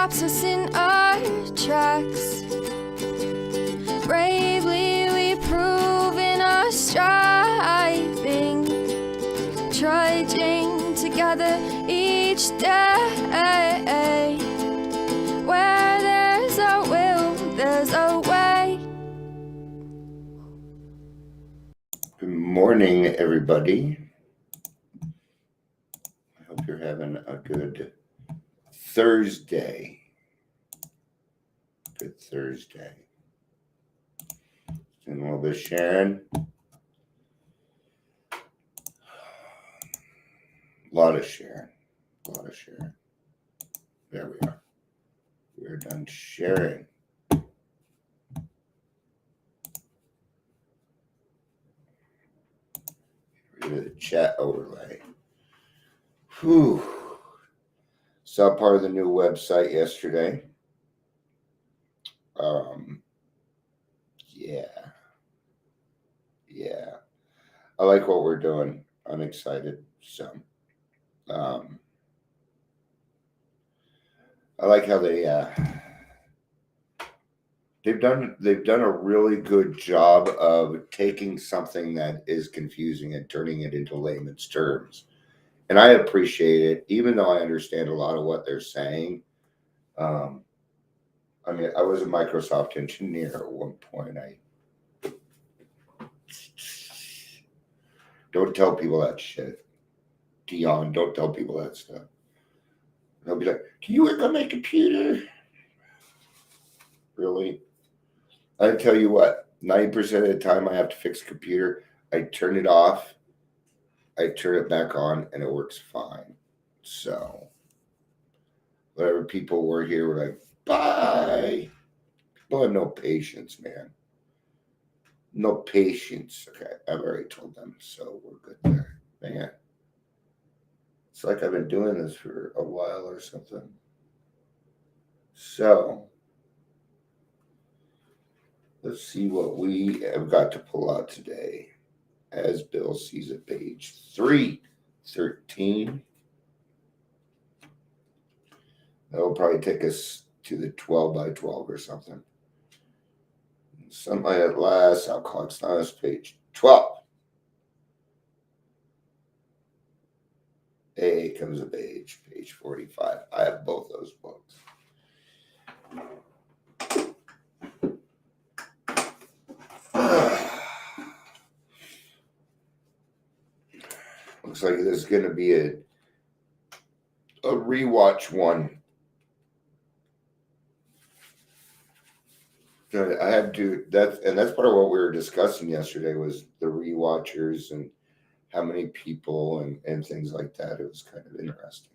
stops us in our tracks. Bravely we prove in our striving, trudging together each day. Where there's a will, there's a way. Good morning, everybody. I hope you're having a good Thursday. Good Thursday. Doing a little bit of sharing. A lot of sharing. There we are. We're done sharing. Get rid of the chat overlay. Whew. Saw part of the new website yesterday. Yeah. I like what we're doing. I'm excited. So, I like how they've done a really good job of taking something that is confusing and turning it into layman's terms. And I appreciate it, even though I understand a lot of what they're saying. I mean, I was a Microsoft engineer at one point. Don't tell people that shit. Dion, don't tell people that stuff. They'll be like, "Can you work on my computer?" Really? I tell you what, 90% of the time I have to fix a computer, I turn it off, I turn it back on, and it works fine. So, whatever people were here were like, bye. People have no patience, man. No patience. Okay, I've already told them, so we're good there. Man. It's like I've been doing this for a while or something. So, let's see what we have got to pull out today. As Bill sees it, page 313. That'll probably take us to the 12 by 12 or something. Sunlight at Last, Alcoholics Anonymous, page 12. A Comes of Age, page 45. I have both those books. Looks like there's going to be a rewatch one. I have to. That's part of what we were discussing yesterday was the rewatchers and how many people and things like that. It was kind of interesting.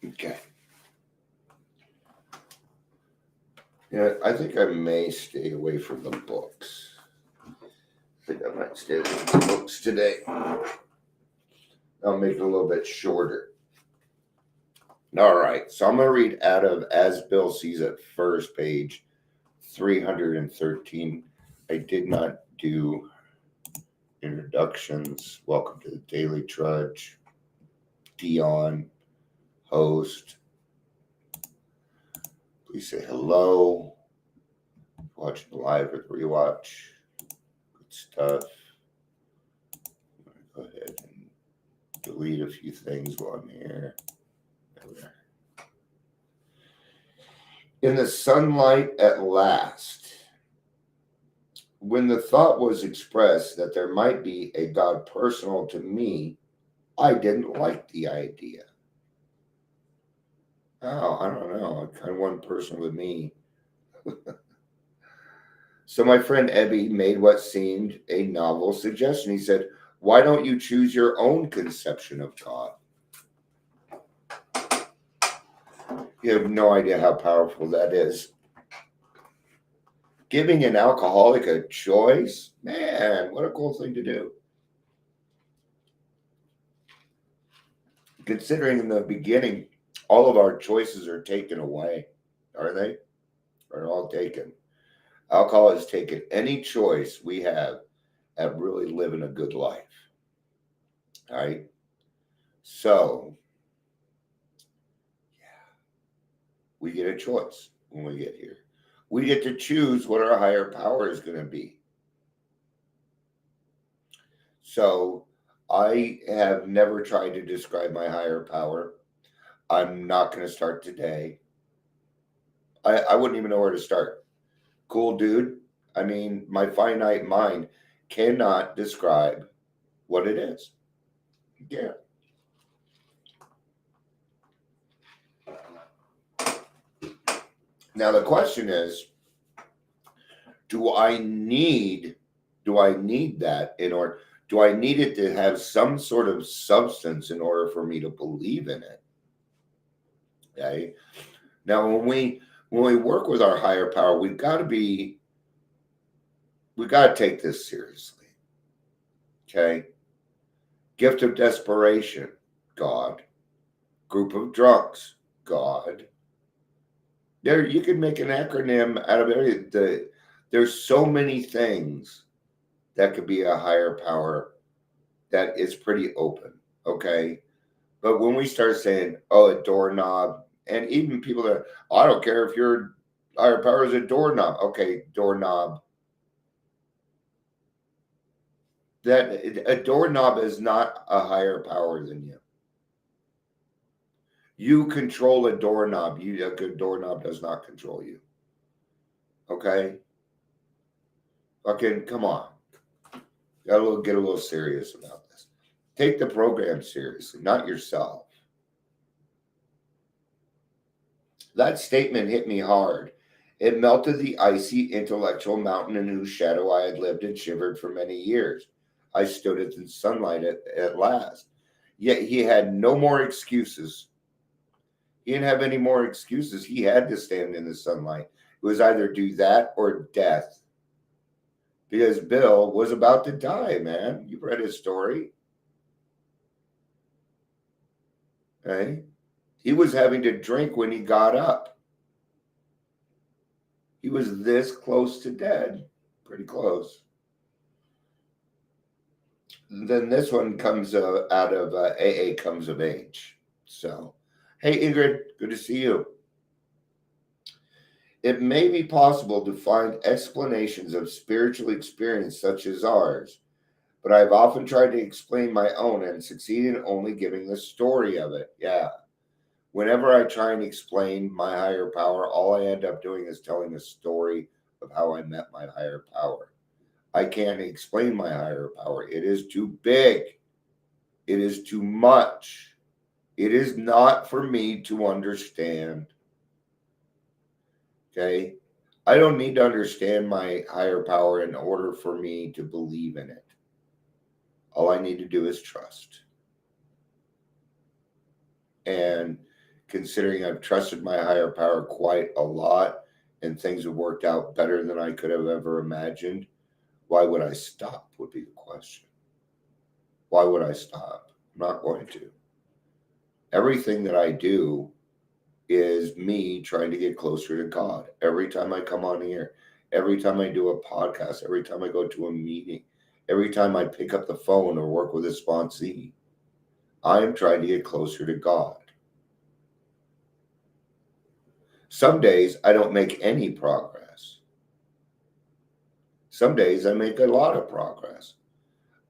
Okay. Yeah, I think I may stay away from the books. I think I might stay away from the books today. I'll make it a little bit shorter. All right, so I'm going to read out of As Bill Sees It First, page 313. I did not do introductions. Welcome to the Daily Trudge. Dion, host. Please say hello. Watching the live or the rewatch. Good stuff. I'm going to go ahead and delete a few things while I'm here. There we are. In the sunlight at last. When the thought was expressed that there might be a God personal to me, I didn't like the idea. Oh, I don't know. I kind of want personal with me. So my friend Ebby made what seemed a novel suggestion. He said, "Why don't you choose your own conception of God?" You have no idea how powerful that is. Giving an alcoholic a choice? Man, what a cool thing to do. Considering in the beginning, all of our choices are taken away, are they? Are all taken. Alcohol has taken any choice we have at really living a good life. All right? So, yeah, we get a choice when we get here. We get to choose what our higher power is going to be. So, I have never tried to describe my higher power. I'm not going to start today. I wouldn't even know where to start. Cool dude. I mean, my finite mind cannot describe what it is. Yeah. Now the question is, do I need that in order, do I need it to have some sort of substance in order for me to believe in it? Okay. Now when we work with our higher power, we've got to take this seriously. Okay. Gift of desperation, God. Group of drunks, God. There, you can make an acronym out of everything. There's so many things that could be a higher power that is pretty open, okay? But when we start saying, oh, a doorknob, and even people that, oh, I don't care if your higher power is a doorknob. Okay, doorknob. That a doorknob is not a higher power than you. You control a doorknob. A good doorknob does not control you. Okay? Fucking come on. Get a little serious about this. Take the program seriously, not yourself. That statement hit me hard. It melted the icy intellectual mountain in whose shadow I had lived and shivered for many years. I stood in the sunlight at last. Yet he had no more excuses. He didn't have any more excuses. He had to stand in the sunlight. It was either do that or death. Because Bill was about to die, man. You've read his story. Okay? He was having to drink when he got up. He was this close to dead. Pretty close. Then this one comes out of AA Comes of Age. So, hey, Ingrid, good to see you. It may be possible to find explanations of spiritual experience such as ours, but I've often tried to explain my own and succeed in only giving the story of it. Yeah. Whenever I try and explain my higher power, all I end up doing is telling a story of how I met my higher power. I can't explain my higher power. It is too big. It is too much. It is not for me to understand. Okay? I don't need to understand my higher power in order for me to believe in it. All I need to do is trust. And considering I've trusted my higher power quite a lot and things have worked out better than I could have ever imagined, why would I stop would be the question. Why would I stop? I'm not going to. Everything that I do is me trying to get closer to God. Every time I come on here, every time I do a podcast, every time I go to a meeting, every time I pick up the phone or work with a sponsee, I am trying to get closer to God. Some days I don't make any progress. Some days I make a lot of progress.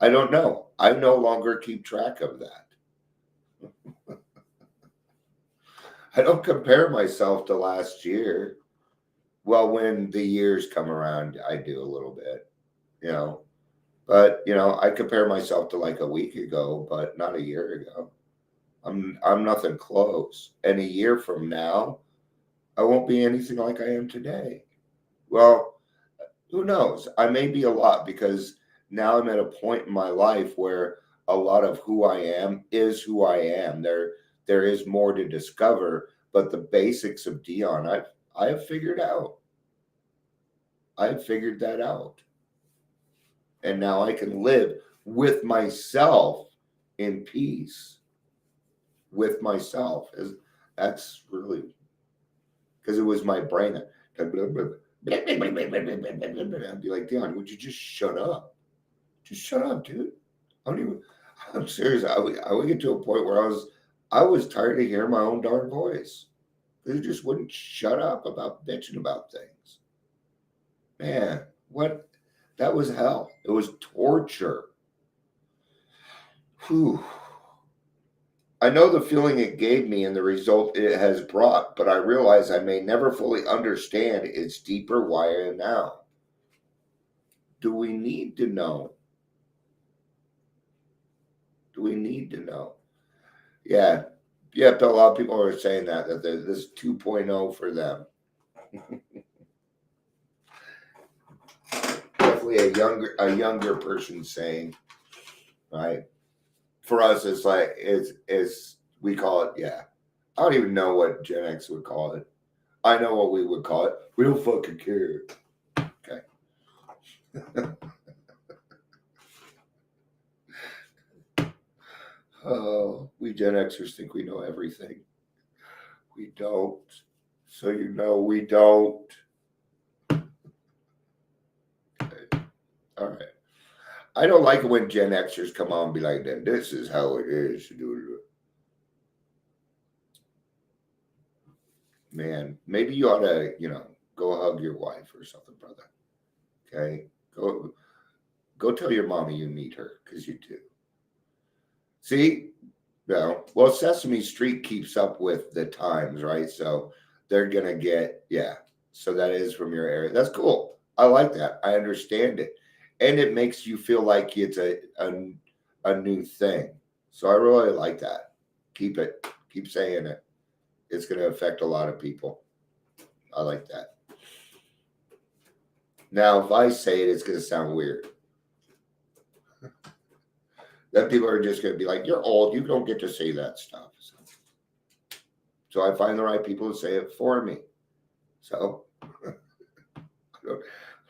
I don't know. I no longer keep track of that. I don't compare myself to last year. Well, when the years come around, I do a little bit, But, I compare myself to like a week ago, but not a year ago. I'm nothing close. And a year from now, I won't be anything like I am today. Well, who knows? I may be a lot because now I'm at a point in my life where a lot of who I am is who I am. There is more to discover, but the basics of Dion, I have figured out. I've figured that out. And now I can live with myself in peace. With myself. That's really, because it was my brain. I'd be like, Dion, would you just shut up? Just shut up, dude. I'm serious. I would get to a point where I was tired of hearing my own darn voice. They just wouldn't shut up about bitching about things. Man, what? That was hell. It was torture. Whew. I know the feeling it gave me and the result it has brought, but I realize I may never fully understand its deeper why I am now. Do we need to know? Do we need to know? Yeah. Yep, a lot of people are saying that this 2.0 for them. Definitely a younger person saying, right? For us, it's like it's we call it, yeah. I don't even know what Gen X would call it. I know what we would call it. We don't fucking care. Okay. Oh, we Gen Xers think we know everything. We don't. So you know we don't. Okay. All right. I don't like it when Gen Xers come on and be like, "Then this is how it is to do it." Man, maybe you ought to, go hug your wife or something, brother. Okay, go tell your mommy you need her because you do. See, well, Sesame Street keeps up with the times, right? So they're gonna get, yeah. So that is from your area. That's cool. I like that. I understand it, and it makes you feel like it's a new thing. So I really like that. Keep it. Keep saying it. It's going to affect a lot of people. I like that. Now, if I say it, it's going to sound weird. Then people are just going to be like, "You're old. You don't get to say that stuff." So I find the right people to say it for me. So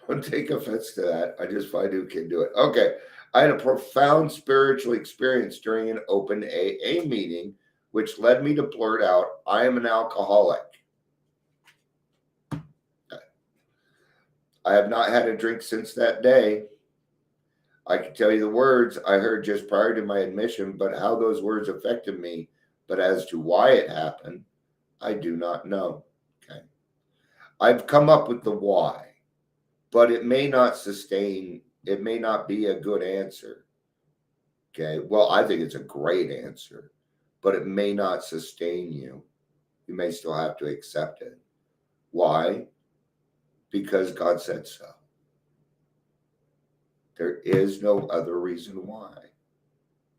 don't take offense to that. I just find who can do it. Okay. I had a profound spiritual experience during an open AA meeting, which led me to blurt out, "I am an alcoholic." I have not had a drink since that day. I can tell you the words I heard just prior to my admission, but how those words affected me, but as to why it happened, I do not know. Okay. I've come up with the why, but it may not sustain, it may not be a good answer. Okay. Well, I think it's a great answer, but it may not sustain you. You may still have to accept it. Why? Because God said so. There is no other reason why.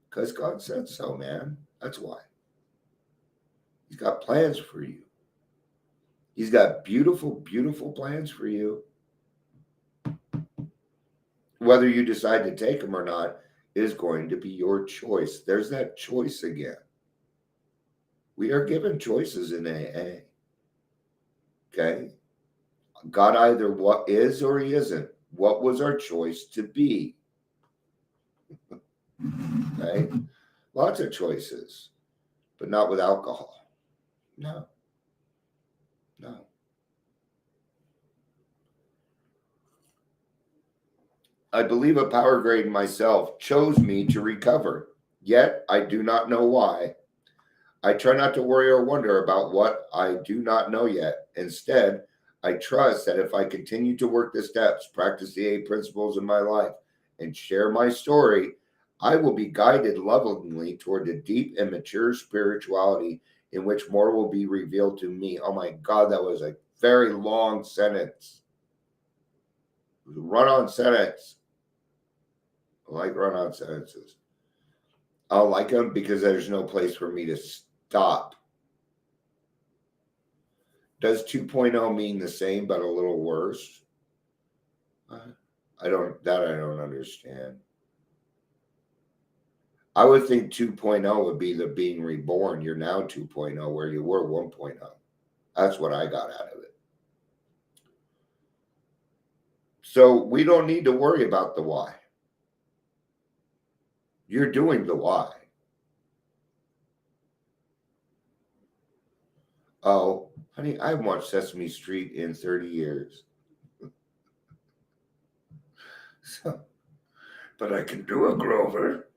Because God said so, man. That's why. He's got plans for you. He's got beautiful, beautiful plans for you. Whether you decide to take them or not is going to be your choice. There's that choice again. We are given choices in AA. Okay? God either what is or he isn't. What was our choice to be? Right? Lots of choices, but not with alcohol. No. No. I believe a power grade myself chose me to recover, yet I do not know why. I try not to worry or wonder about what I do not know yet. Instead, I trust that if I continue to work the steps, practice the 8 principles in my life, and share my story, I will be guided lovingly toward a deep and mature spirituality in which more will be revealed to me. Oh my God, that was a very long sentence. It was a run-on sentence. I like run-on sentences. I don't like them because there's no place for me to stop. Does 2.0 mean the same but a little worse? I don't understand. I would think 2.0 would be the being reborn. You're now 2.0 where you were 1.0. That's what I got out of it. So we don't need to worry about the why. You're doing the why. Oh, honey, I haven't watched Sesame Street in 30 years. So, but I can do a Grover.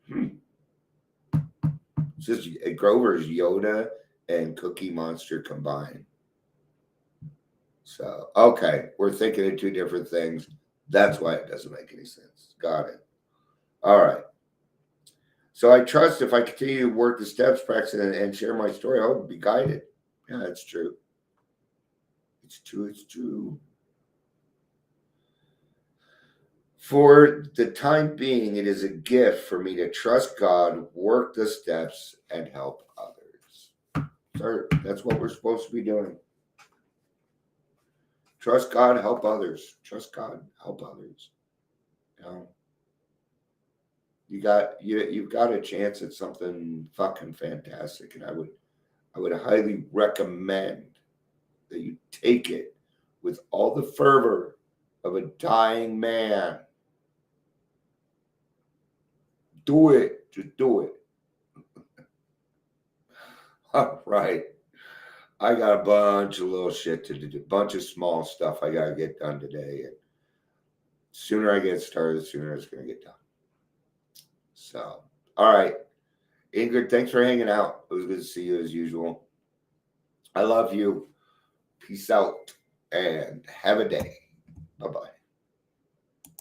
It's just Grover's Yoda and Cookie Monster combined. So, okay, we're thinking of two different things. That's why it doesn't make any sense. Got it. All right. So I trust if I continue to work the steps, practice, and share my story, I'll be guided. Yeah, that's true. It's true. It's true. For the time being, it is a gift for me to trust God, work the steps, and help others. Sir, that's what we're supposed to be doing. Trust God, help others. Trust God, help others. You know, you've got a chance at something fucking fantastic, and I would highly recommend that you take it with all the fervor of a dying man. Do it. Just do it. All right. I got a bunch of little shit to do, a bunch of small stuff I got to get done today. And sooner I get started, the sooner it's going to get done. So, all right. Ingrid, thanks for hanging out. It was good to see you as usual. I love you. Peace out and have a day. Bye-bye.